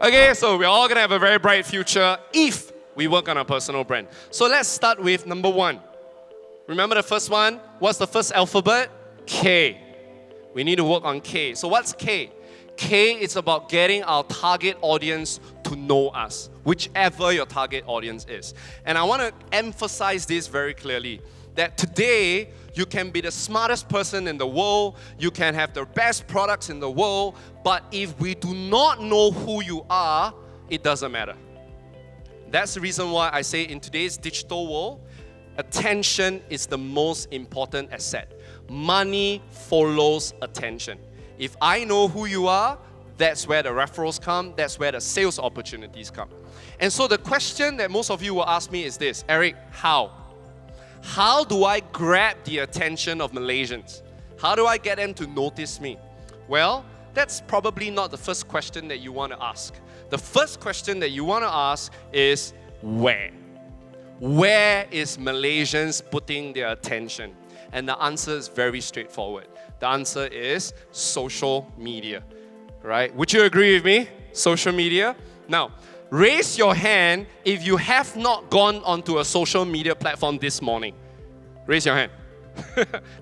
Okay, so we're all gonna have a very bright future if we work on our personal brand. So let's start with number 1. Remember the first one? What's the first alphabet? K. We need to work on K. So what's K? K is about getting our target audience to know us, whichever your target audience is. And I want to emphasize this very clearly, that today you can be the smartest person in the world, you can have the best products in the world, but if we do not know who you are, it doesn't matter. That's the reason why I say in today's digital world, attention is the most important asset. Money follows attention. If I know who you are, that's where the referrals come, that's where the sales opportunities come. And so the question that most of you will ask me is this, Eric, how? How do I grab the attention of Malaysians? How do I get them to notice me? Well, that's probably not the first question that you want to ask. The first question that you want to ask is where? Where is Malaysians putting their attention? And the answer is very straightforward. The answer is social media, right? Would you agree with me? Social media? Now, raise your hand if you have not gone onto a social media platform this morning. Raise your hand.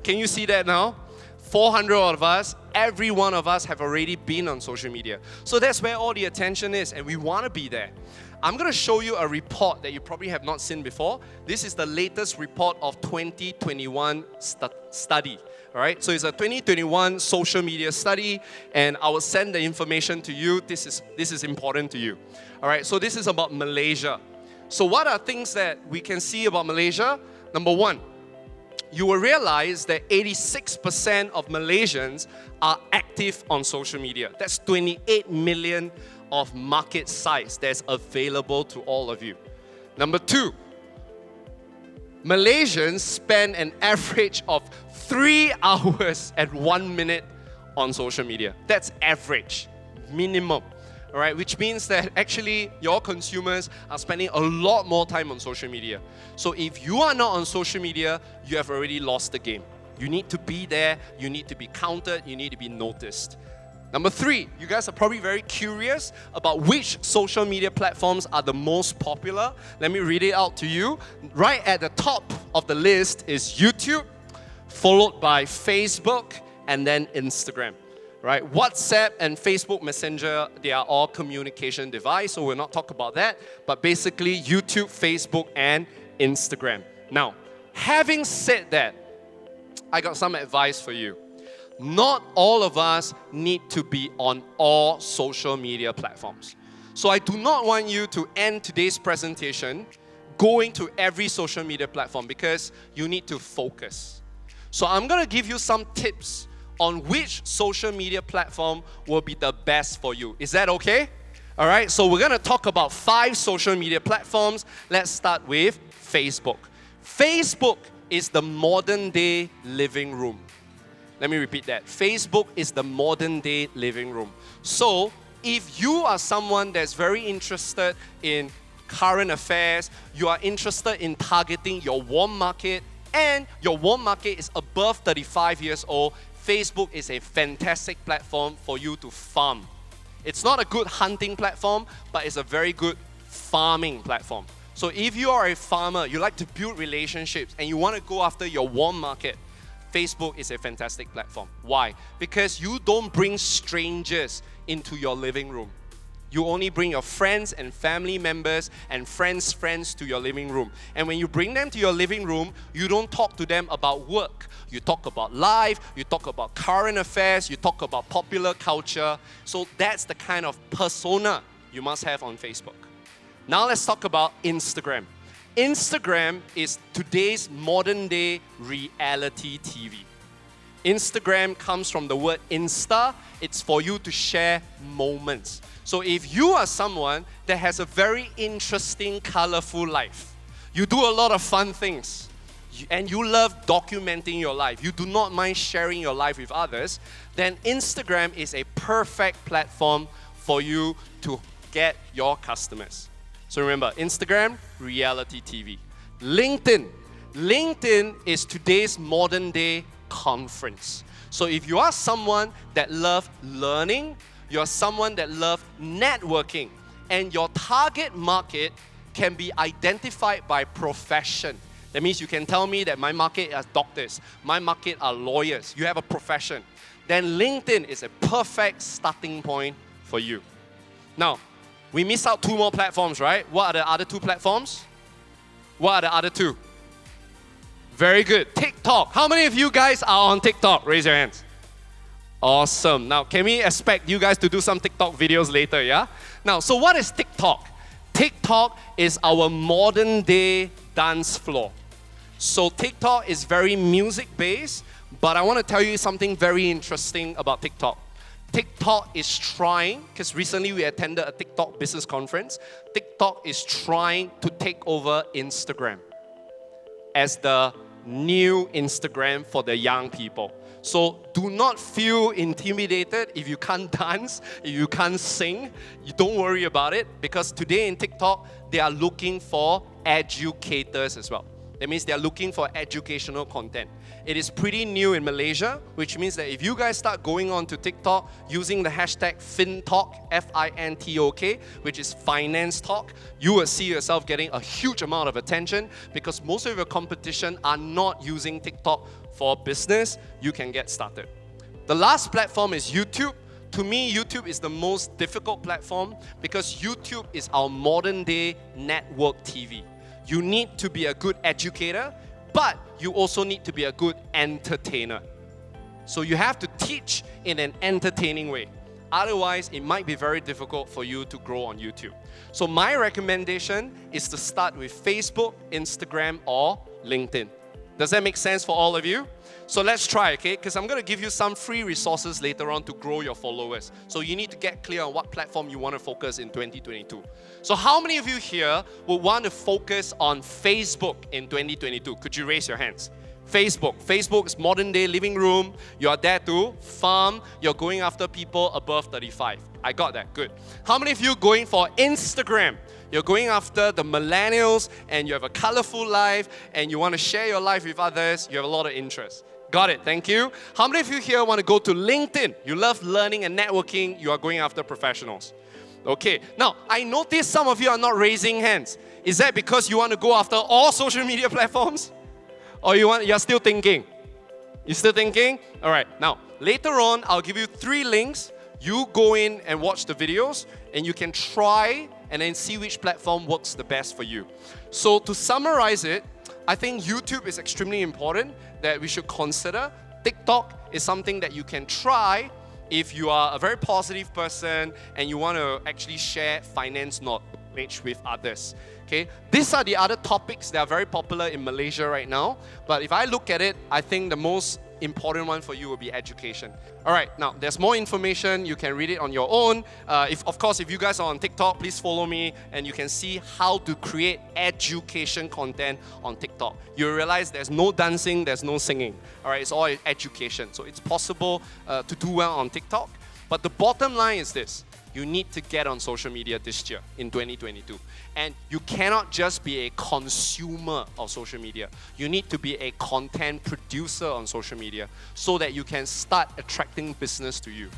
Can you see that now? 400 of us, every one of us have already been on social media. So that's where all the attention is, and we want to be there. I'm going to show you a report that you probably have not seen before. This is the latest report of 2021 study. All right, so it's a 2021 social media study, and I will send the information to you. This is important to you. All right, so this is about Malaysia. So what are things that we can see about Malaysia? Number 1, you will realize that 86% of Malaysians are active on social media. That's 28 million of market size that's available to all of you. Number 2, Malaysians spend an average of 3 hours and 1 minute on social media. That's average, minimum. All right, which means that actually your consumers are spending a lot more time on social media. So if you are not on social media, you have already lost the game. You need to be there, you need to be counted, you need to be noticed. Number 3, you guys are probably very curious about which social media platforms are the most popular. Let me read it out to you. Right at the top of the list is YouTube, followed by Facebook, and then Instagram. Right? WhatsApp and Facebook Messenger, they are all communication device, so we'll not talk about that. But basically, YouTube, Facebook, and Instagram. Now, having said that, I got some advice for you. Not all of us need to be on all social media platforms. So I do not want you to end today's presentation going to every social media platform because you need to focus. So I'm going to give you some tips on which social media platform will be the best for you. Is that okay? All right, so we're going to talk about 5 social media platforms. Let's start with Facebook. Facebook is the modern day living room. Let me repeat that. Facebook is the modern day living room. So if you are someone that's very interested in current affairs, you are interested in targeting your warm market, and your warm market is above 35 years old, Facebook is a fantastic platform for you to farm. It's not a good hunting platform, but it's a very good farming platform. So if you are a farmer, you like to build relationships, and you want to go after your warm market, Facebook is a fantastic platform. Why? Because you don't bring strangers into your living room. You only bring your friends and family members and friends' friends to your living room. And when you bring them to your living room, you don't talk to them about work. You talk about life, you talk about current affairs, you talk about popular culture. So that's the kind of persona you must have on Facebook. Now let's talk about Instagram. Instagram is today's modern day reality TV. Instagram comes from the word Insta. It's for you to share moments. So if you are someone that has a very interesting, colorful life, you do a lot of fun things, and you love documenting your life, you do not mind sharing your life with others, then Instagram is a perfect platform for you to get your customers. So remember, Instagram, reality TV. LinkedIn. LinkedIn is today's modern day conference. So if you are someone that loves learning, you're someone that loves networking, and your target market can be identified by profession. That means you can tell me that my market are doctors, my market are lawyers, you have a profession. Then LinkedIn is a perfect starting point for you. Now, we miss out 2 more platforms, right? What are the other 2 platforms? What are the other 2? Very good. TikTok. How many of you guys are on TikTok? Raise your hands. Awesome. Now, can we expect you guys to do some TikTok videos later, yeah? Now, so what is TikTok? TikTok is our modern day dance floor. So TikTok is very music-based, but I want to tell you something very interesting about TikTok. TikTok is trying, because recently we attended a TikTok business conference, TikTok is trying to take over Instagram as the new Instagram for the young people. So do not feel intimidated if you can't dance, if you can't sing. You don't worry about it, because today in TikTok, they are looking for educators as well. That means they are looking for educational content. It is pretty new in Malaysia, which means that if you guys start going on to TikTok using the hashtag FinTalk, F-I-N-T-O-K, which is finance talk, you will see yourself getting a huge amount of attention, because most of your competition are not using TikTok for business. You can get started. The last platform is YouTube. To me, YouTube is the most difficult platform because YouTube is our modern day network TV. You need to be a good educator, but you also need to be a good entertainer. So you have to teach in an entertaining way. Otherwise, it might be very difficult for you to grow on YouTube. So my recommendation is to start with Facebook, Instagram, or LinkedIn. Does that make sense for all of you? So let's try, okay? Because I'm going to give you some free resources later on to grow your followers. So you need to get clear on what platform you want to focus in 2022. So how many of you here would want to focus on Facebook in 2022? Could you raise your hands? Facebook. Facebook's modern day living room. You are there to farm. You're going after people above 35. I got that. Good. How many of you going for Instagram? You're going after the millennials and you have a colorful life and you want to share your life with others. You have a lot of interest. Got it. Thank you. How many of you here want to go to LinkedIn? You love learning and networking. You are going after professionals. Okay. Now, I noticed some of you are not raising hands. Is that because you want to go after all social media platforms? Or you're still thinking? You're still thinking? All right. Now, later on, I'll give you 3 links. You go in and watch the videos and you can try and then see which platform works the best for you. So to summarize it, I think YouTube is extremely important that we should consider. TikTok is something that you can try if you are a very positive person and you want to actually share finance knowledge with others. Okay, these are the other topics that are very popular in Malaysia right now. But if I look at it, I think the most important one for you will be education. All right, now there's more information. You can read it on your own. Of course, if you guys are on TikTok, please follow me and you can see how to create education content on TikTok. You'll realize there's no dancing, there's no singing. All right, it's all education. So it's possible to do well on TikTok. But the bottom line is this. You need to get on social media this year in 2022. And you cannot just be a consumer of social media. You need to be a content producer on social media so that you can start attracting business to you.